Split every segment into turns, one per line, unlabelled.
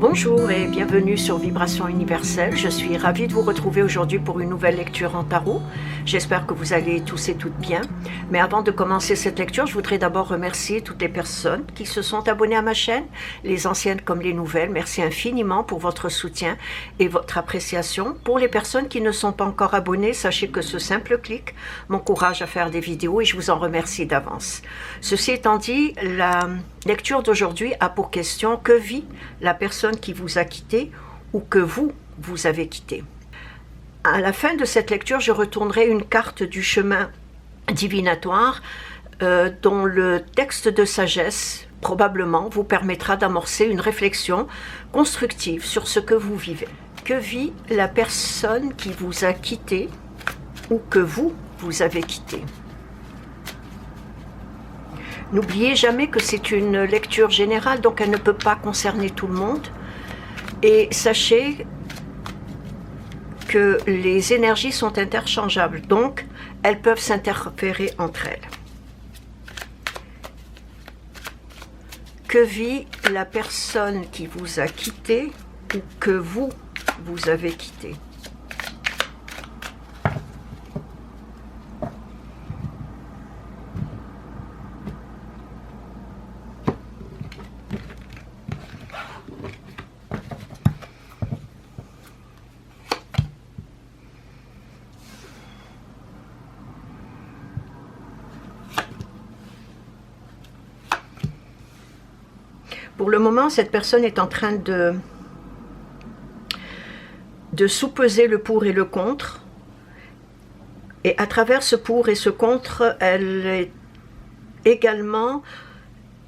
Bonjour et bienvenue sur Vibration Universelle. Je suis ravie de vous retrouver aujourd'hui pour une nouvelle lecture en tarot. J'espère que vous allez tous et toutes bien. Mais avant de commencer cette lecture, je voudrais d'abord remercier toutes les personnes qui se sont abonnées à ma chaîne, les anciennes comme les nouvelles. Merci infiniment pour votre soutien et votre appréciation. Pour les personnes qui ne sont pas encore abonnées, sachez que ce simple clic m'encourage à faire des vidéos et je vous en remercie d'avance. Ceci étant dit, la lecture d'aujourd'hui a pour question: que vit la personne qui vous a quitté ou que vous avez quitté. À la fin de cette lecture, je retournerai une carte du chemin divinatoire dont le texte de sagesse probablement vous permettra d'amorcer une réflexion constructive sur ce que vous vivez. Que vit la personne qui vous a quitté ou que vous avez quitté? N'oubliez jamais que c'est une lecture générale, donc elle ne peut pas concerner tout le monde. Et sachez que les énergies sont interchangeables, donc elles peuvent s'interférer entre elles. Que vit la personne qui vous a quitté ou que vous avez quitté? Pour le moment, cette personne est en train de sous-peser le pour et le contre. Et à travers ce pour et ce contre, elle est également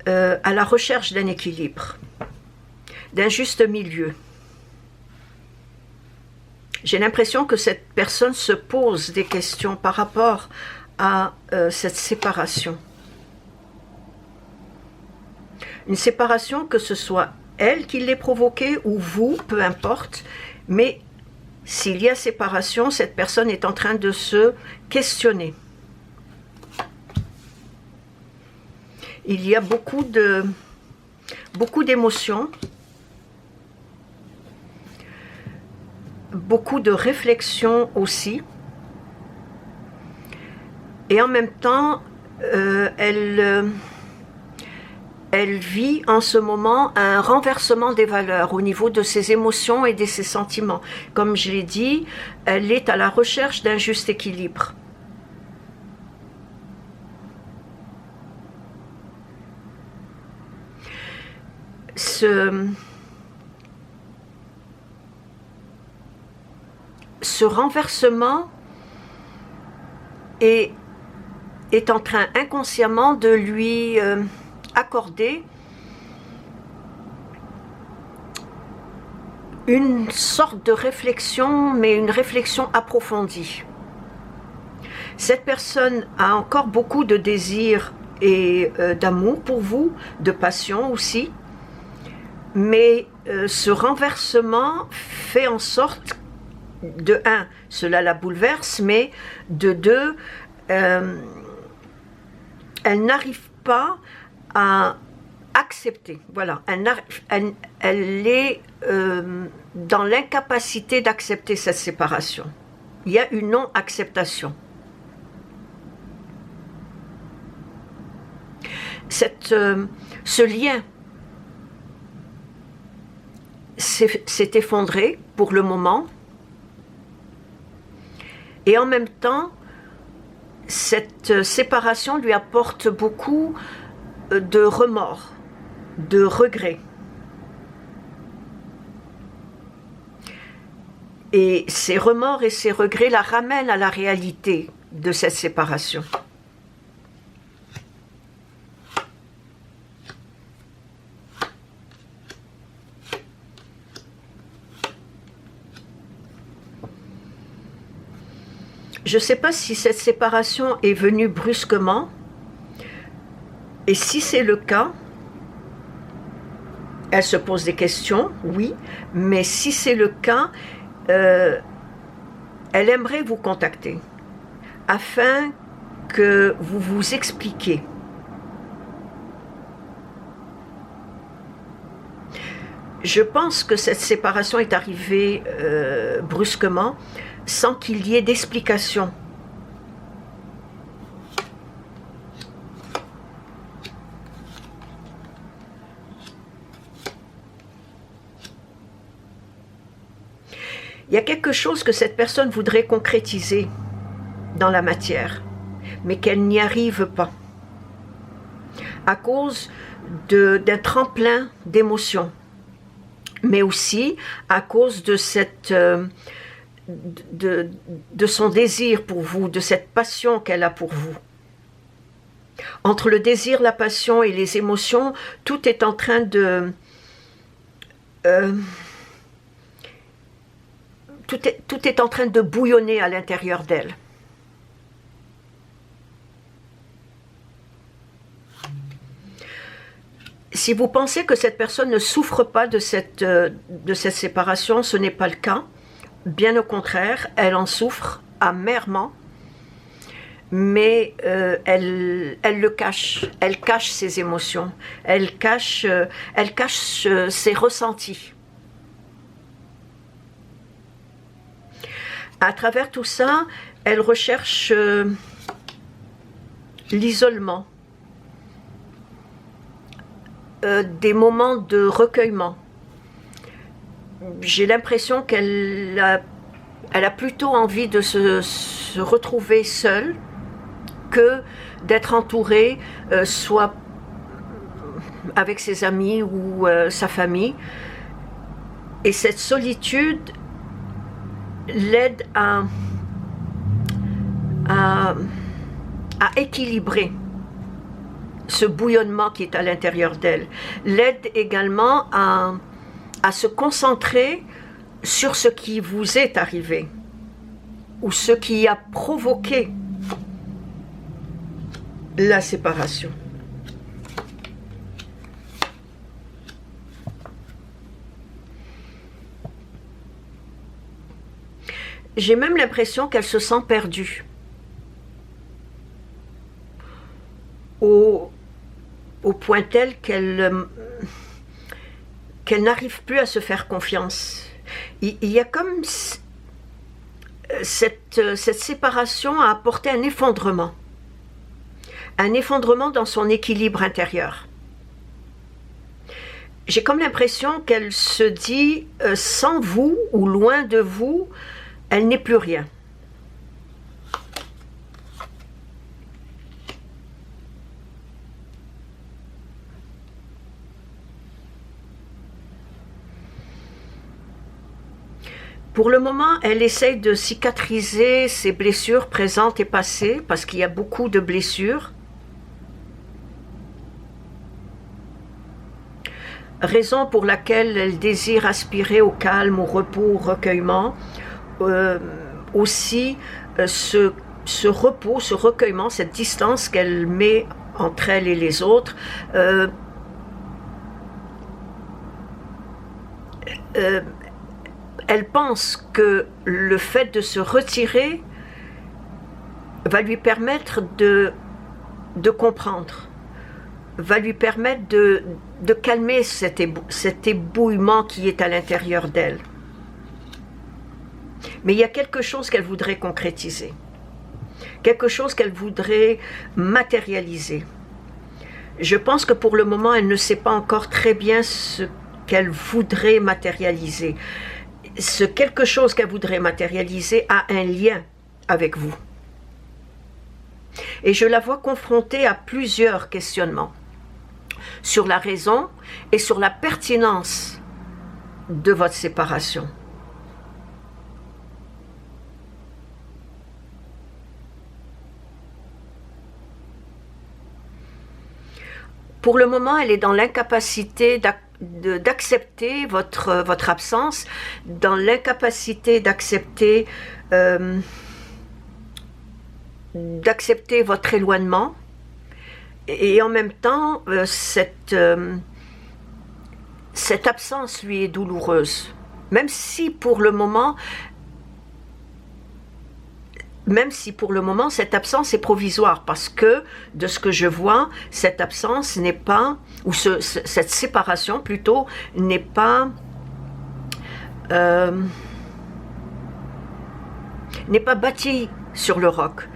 à la recherche d'un équilibre, d'un juste milieu. J'ai l'impression que cette personne se pose des questions par rapport à cette séparation. Une séparation, que ce soit elle qui l'ait provoquée ou vous, peu importe, mais s'il y a séparation, cette personne est en train de se questionner. Il y a beaucoup d'émotions, beaucoup de réflexions aussi, et en même temps, elle vit en ce moment un renversement des valeurs au niveau de ses émotions et de ses sentiments. Comme je l'ai dit, elle est à la recherche d'un juste équilibre. Ce renversement est en train inconsciemment de lui accorder une sorte de réflexion, mais une réflexion approfondie. Cette personne a encore beaucoup de désir et d'amour pour vous, de passion aussi, mais ce renversement fait en sorte, de un, cela la bouleverse, mais de deux, elle n'arrive pas à accepter. Voilà, elle est dans l'incapacité d'accepter cette séparation. Il y a une non-acceptation. Ce lien s'est effondré pour le moment, et en même temps, cette séparation lui apporte beaucoup de remords, de regrets. Et ces remords et ces regrets la ramènent à la réalité de cette séparation. Je ne sais pas si cette séparation est venue brusquement, et si c'est le cas, elle se pose des questions, oui, mais si c'est le cas, elle aimerait vous contacter afin que vous vous expliquiez. Je pense que cette séparation est arrivée brusquement, sans qu'il y ait d'explication. Il y a quelque chose que cette personne voudrait concrétiser dans la matière, mais qu'elle n'y arrive pas, à cause d'un tremplin d'émotions, mais aussi à cause de son désir pour vous, de cette passion qu'elle a pour vous. Entre le désir, la passion et les émotions, tout est en train de... tout est en train de bouillonner à l'intérieur d'elle. Si vous pensez que cette personne ne souffre pas de cette séparation, ce n'est pas le cas. Bien au contraire, elle en souffre amèrement, mais elle le cache. Elle cache ses émotions, elle cache ses ressentis. À travers tout ça, elle recherche l'isolement, des moments de recueillement. J'ai l'impression qu'elle a plutôt envie de se retrouver seule que d'être entourée, soit avec ses amis ou sa famille. Et cette solitude l'aide à équilibrer ce bouillonnement qui est à l'intérieur d'elle, l'aide également à se concentrer sur ce qui vous est arrivé ou ce qui a provoqué la séparation. J'ai même l'impression qu'elle se sent perdue. Au point tel qu'elle n'arrive plus à se faire confiance. Il y a comme cette séparation a apporté un effondrement dans son équilibre intérieur. J'ai comme l'impression qu'elle se dit, sans vous ou loin de vous, elle n'est plus rien. Pour le moment, elle essaye de cicatriser ses blessures présentes et passées, parce qu'il y a beaucoup de blessures. Raison pour laquelle elle désire aspirer au calme, au repos, au recueillement. Aussi, ce repos, ce recueillement, cette distance qu'elle met entre elle et les autres, elle pense que le fait de se retirer va lui permettre de comprendre, va lui permettre de calmer cet ébouillement qui est à l'intérieur d'elle. Mais il y a quelque chose qu'elle voudrait concrétiser, quelque chose qu'elle voudrait matérialiser. Je pense que pour le moment, elle ne sait pas encore très bien ce qu'elle voudrait matérialiser. Ce quelque chose qu'elle voudrait matérialiser a un lien avec vous. Et je la vois confrontée à plusieurs questionnements sur la raison et sur la pertinence de votre séparation. Pour le moment, elle est dans l'incapacité d'accepter votre absence, dans l'incapacité d'accepter votre éloignement, et en même temps, cette absence lui est douloureuse, même si pour le moment, même si pour le moment cette absence est provisoire, parce que de ce que je vois, cette absence n'est pas, ou cette séparation plutôt, n'est pas bâtie sur le roc.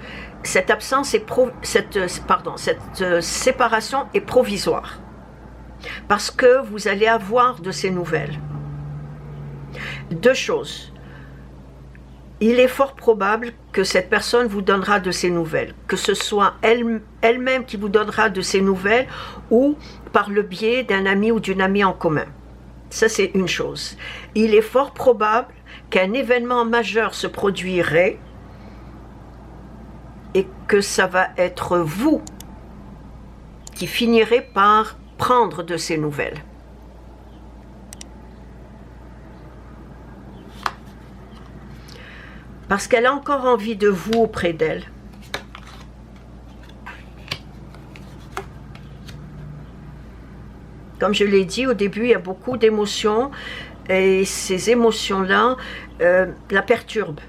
Cette absence est cette séparation est provisoire, parce que vous allez avoir de ces nouvelles. Deux choses. Il est fort probable que cette personne vous donnera de ses nouvelles, que ce soit elle-même qui vous donnera de ses nouvelles ou par le biais d'un ami ou d'une amie en commun. Ça, c'est une chose. Il est fort probable qu'un événement majeur se produirait et que ça va être vous qui finirez par prendre de ces nouvelles. Parce qu'elle a encore envie de vous auprès d'elle. Comme je l'ai dit au début, il y a beaucoup d'émotions et ces émotions-là la perturbent.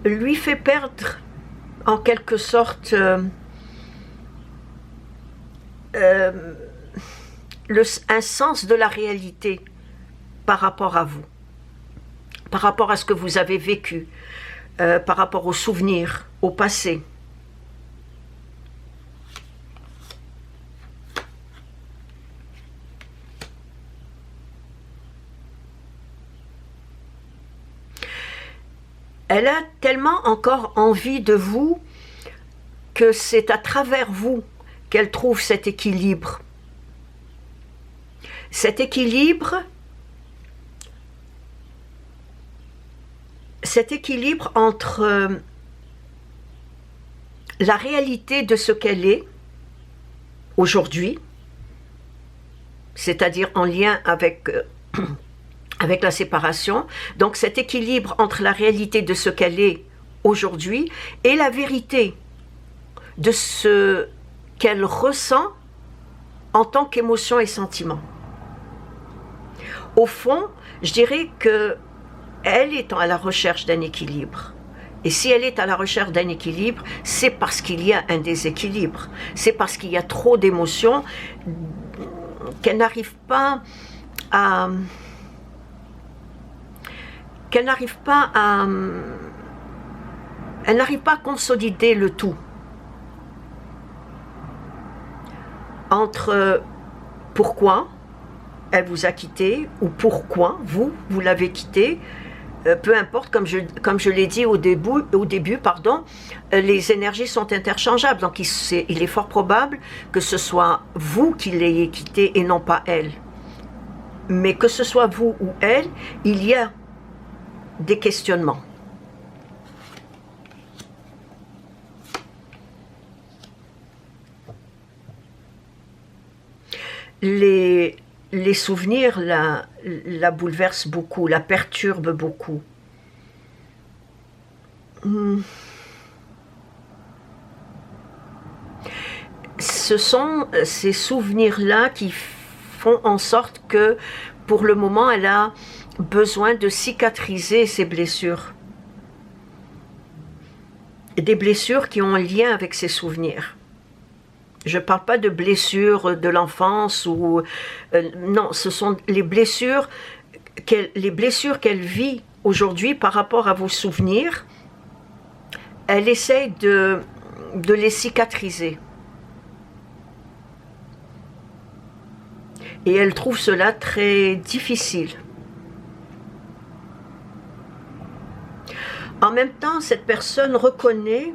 Lui fait perdre en quelque sorte un sens de la réalité par rapport à vous. Par rapport à ce que vous avez vécu, par rapport aux souvenirs, au passé. Elle a tellement encore envie de vous que c'est à travers vous qu'elle trouve cet équilibre. Cet équilibre entre la réalité de ce qu'elle est aujourd'hui, c'est-à-dire en lien avec la séparation, donc cet équilibre entre la réalité de ce qu'elle est aujourd'hui et la vérité de ce qu'elle ressent en tant qu'émotion et sentiment. Au fond, je dirais que elle est à la recherche d'un équilibre. Et si elle est à la recherche d'un équilibre, c'est parce qu'il y a un déséquilibre. C'est parce qu'il y a trop d'émotions qu'elle n'arrive pas à... Elle n'arrive pas à consolider le tout. Entre pourquoi elle vous a quitté ou pourquoi vous l'avez quitté, peu importe, comme je l'ai dit au début, les énergies sont interchangeables. Donc il est fort probable que ce soit vous qui l'ayez quitté et non pas elle. Mais que ce soit vous ou elle, il y a des questionnements. Les souvenirs la bouleversent beaucoup, la perturbent beaucoup. Ce sont ces souvenirs-là qui font en sorte que, pour le moment, elle a besoin de cicatriser ses blessures. Des blessures qui ont un lien avec ses souvenirs. Je ne parle pas de blessures de l'enfance ou non, ce sont les blessures qu'elle vit aujourd'hui par rapport à vos souvenirs. Elle essaie de les cicatriser. Et elle trouve cela très difficile. En même temps, cette personne reconnaît,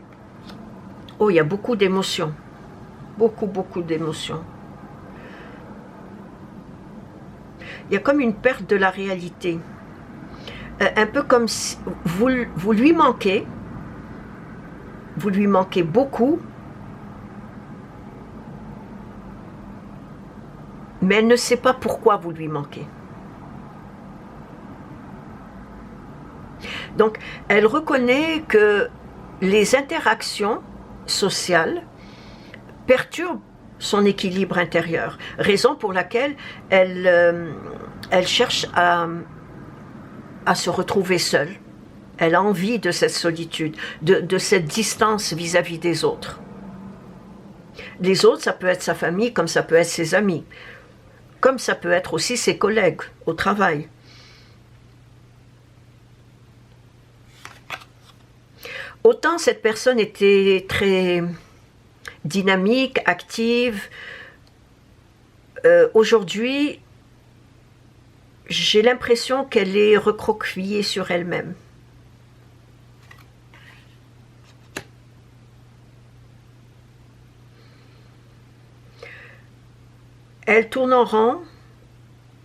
oh, il y a beaucoup d'émotions. Beaucoup d'émotions. Il y a comme une perte de la réalité. Un peu comme si vous lui manquez beaucoup, mais elle ne sait pas pourquoi vous lui manquez. Donc, elle reconnaît que les interactions sociales perturbe son équilibre intérieur, raison pour laquelle elle cherche à se retrouver seule. Elle a envie de cette solitude, de cette distance vis-à-vis des autres. Les autres, ça peut être sa famille, comme ça peut être ses amis, comme ça peut être aussi ses collègues au travail. Autant cette personne était très dynamique, active, aujourd'hui, j'ai l'impression qu'elle est recroquevillée sur elle-même. Elle tourne en rond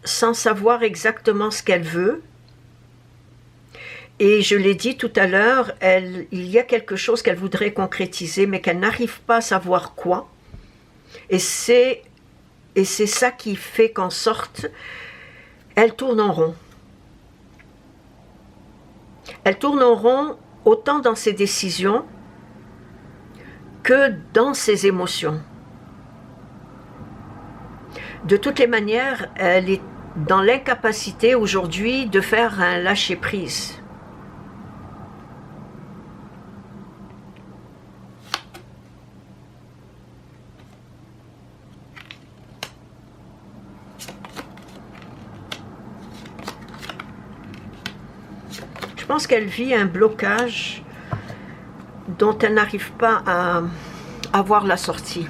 sans savoir exactement ce qu'elle veut. Et je l'ai dit tout à l'heure, il y a quelque chose qu'elle voudrait concrétiser, mais qu'elle n'arrive pas à savoir quoi. Et c'est ça qui fait qu'en sorte, elle tourne en rond. Elle tourne en rond autant dans ses décisions que dans ses émotions. De toutes les manières, elle est dans l'incapacité aujourd'hui de faire un lâcher-prise. Je pense qu'elle vit un blocage dont elle n'arrive pas à voir la sortie.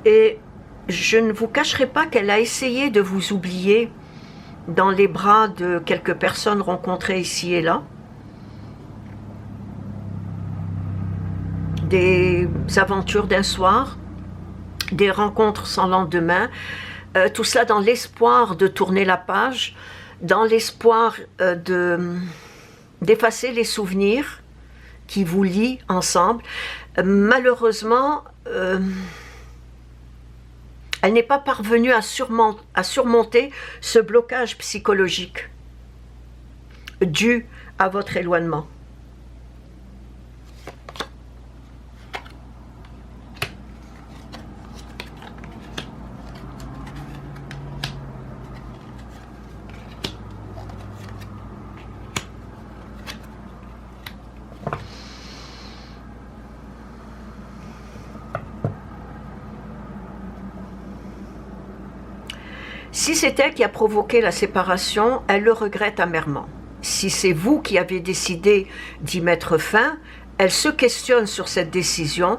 Et je ne vous cacherai pas qu'elle a essayé de vous oublier dans les bras de quelques personnes rencontrées ici et là. Des aventures d'un soir, des rencontres sans lendemain, tout cela dans l'espoir de tourner la page, dans l'espoir d'effacer les souvenirs qui vous lient ensemble. Malheureusement, elle n'est pas parvenue à surmonter ce blocage psychologique dû à votre éloignement. Si c'est elle qui a provoqué la séparation, elle le regrette amèrement. Si c'est vous qui avez décidé d'y mettre fin, elle se questionne sur cette décision,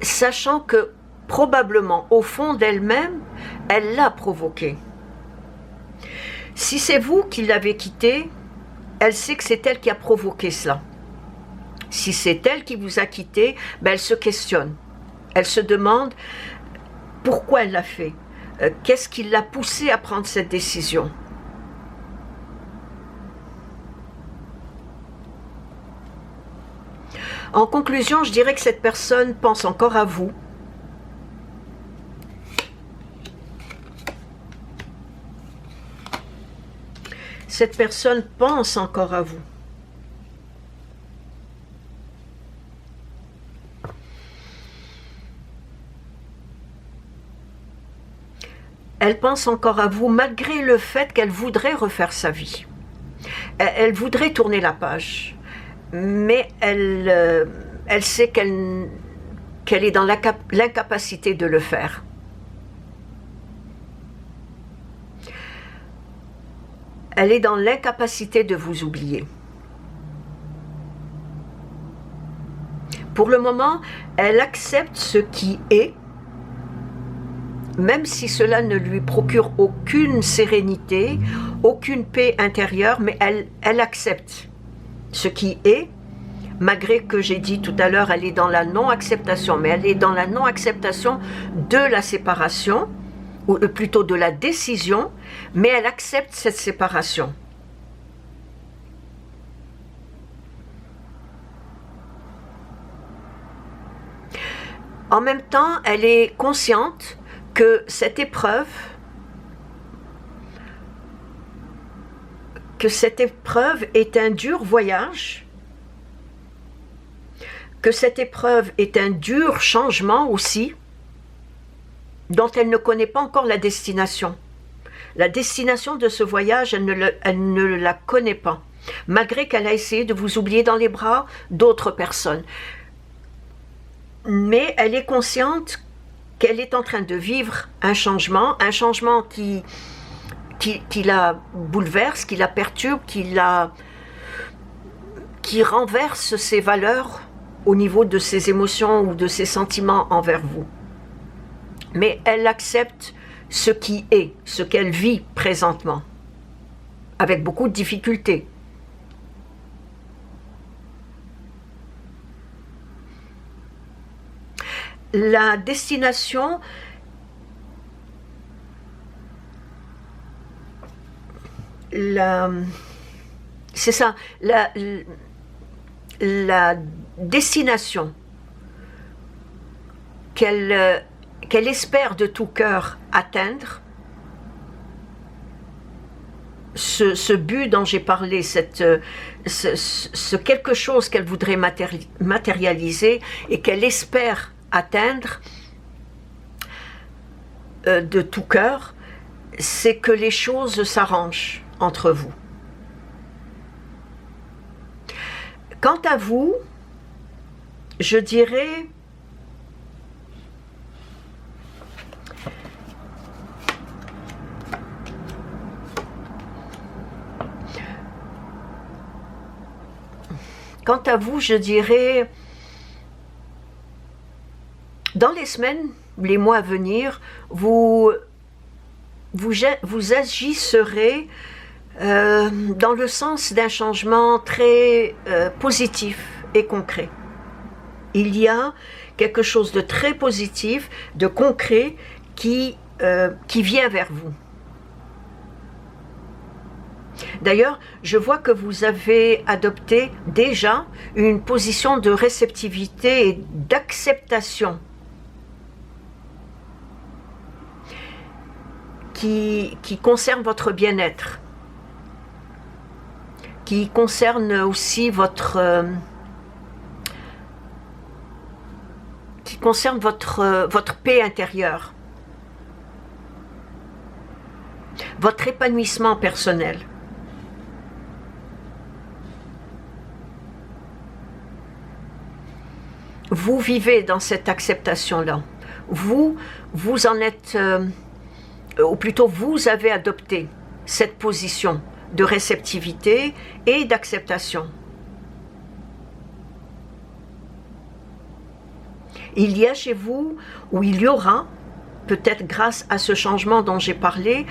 sachant que probablement au fond d'elle-même, elle l'a provoqué. Si c'est vous qui l'avez quittée, elle sait que c'est elle qui a provoqué cela. Si c'est elle qui vous a quitté, elle se questionne. Elle se demande pourquoi elle l'a fait. Qu'est-ce qui l'a poussée à prendre cette décision? En conclusion, je dirais que cette personne pense encore à vous. Cette personne pense encore à vous. Elle pense encore à vous malgré le fait qu'elle voudrait refaire sa vie. Elle voudrait tourner la page, mais elle sait qu'elle est dans l'incapacité de le faire. Elle est dans l'incapacité de vous oublier. Pour le moment, elle accepte ce qui est, même si cela ne lui procure aucune sérénité, aucune paix intérieure, mais elle accepte ce qui est, malgré que j'ai dit tout à l'heure, elle est dans la non-acceptation, mais elle est dans la non-acceptation de la séparation, ou plutôt de la décision, mais elle accepte cette séparation. En même temps, elle est consciente que cette épreuve est un dur voyage, que cette épreuve est un dur changement aussi, dont elle ne connaît pas encore la destination. La destination de ce voyage, elle ne la connaît pas, malgré qu'elle a essayé de vous oublier dans les bras d'autres personnes. Mais elle est consciente qu'elle est en train de vivre un changement qui la bouleverse, qui la perturbe, qui renverse ses valeurs au niveau de ses émotions ou de ses sentiments envers vous. Mais elle accepte ce qui est, ce qu'elle vit présentement, avec beaucoup de difficultés. La destination, c'est ça, la destination qu'elle espère de tout cœur atteindre, ce but dont j'ai parlé, ce quelque chose qu'elle voudrait matérialiser et qu'elle espère atteindre de tout cœur, c'est que les choses s'arrangent entre vous. Quant à vous, je dirais dans les semaines, les mois à venir, vous agisserez dans le sens d'un changement très positif et concret. Il y a quelque chose de très positif, de concret qui vient vers vous. D'ailleurs, je vois que vous avez adopté déjà une position de réceptivité et d'acceptation qui concerne votre bien-être, qui concerne aussi votre paix intérieure, votre épanouissement personnel. Vous vivez dans cette acceptation-là. Vous en êtes, ou plutôt vous avez adopté cette position de réceptivité et d'acceptation. Il y a chez vous, ou il y aura, peut-être grâce à ce changement dont j'ai parlé,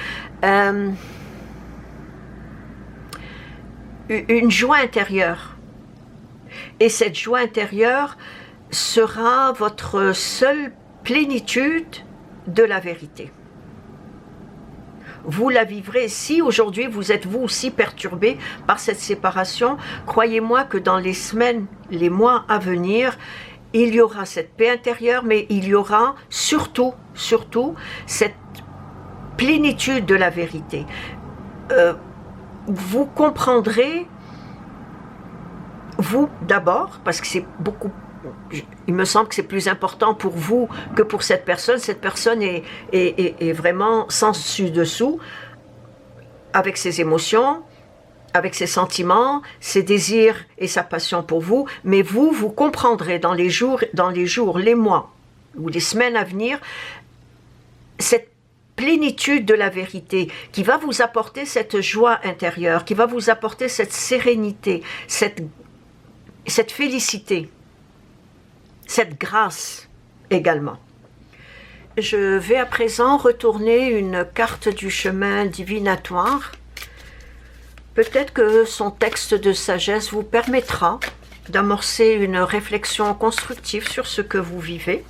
une joie intérieure. Et cette joie intérieure sera votre seule plénitude de la vérité. Vous la vivrez. Si aujourd'hui vous êtes vous aussi perturbé par cette séparation, croyez-moi que dans les semaines, les mois à venir, il y aura cette paix intérieure, mais il y aura surtout cette plénitude de la vérité. Vous comprendrez, vous d'abord, parce que c'est beaucoup, il me semble que c'est plus important pour vous que pour cette personne. Cette personne est vraiment sans dessus-dessous, avec ses émotions, avec ses sentiments, ses désirs et sa passion pour vous, mais vous comprendrez dans les jours, les mois ou les semaines à venir, cette plénitude de la vérité qui va vous apporter cette joie intérieure, qui va vous apporter cette sérénité, cette félicité, cette grâce également. Je vais à présent retourner une carte du chemin divinatoire. Peut-être que son texte de sagesse vous permettra d'amorcer une réflexion constructive sur ce que vous vivez.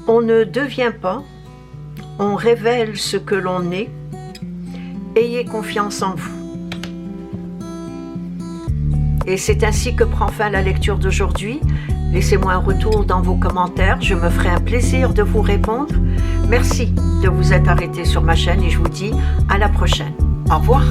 On ne devient pas, on révèle ce que l'on est. Ayez confiance en vous. Et c'est ainsi que prend fin la lecture d'aujourd'hui. Laissez-moi un retour dans vos commentaires, je me ferai un plaisir de vous répondre. Merci de vous être arrêté sur ma chaîne et je vous dis à la prochaine. Au revoir.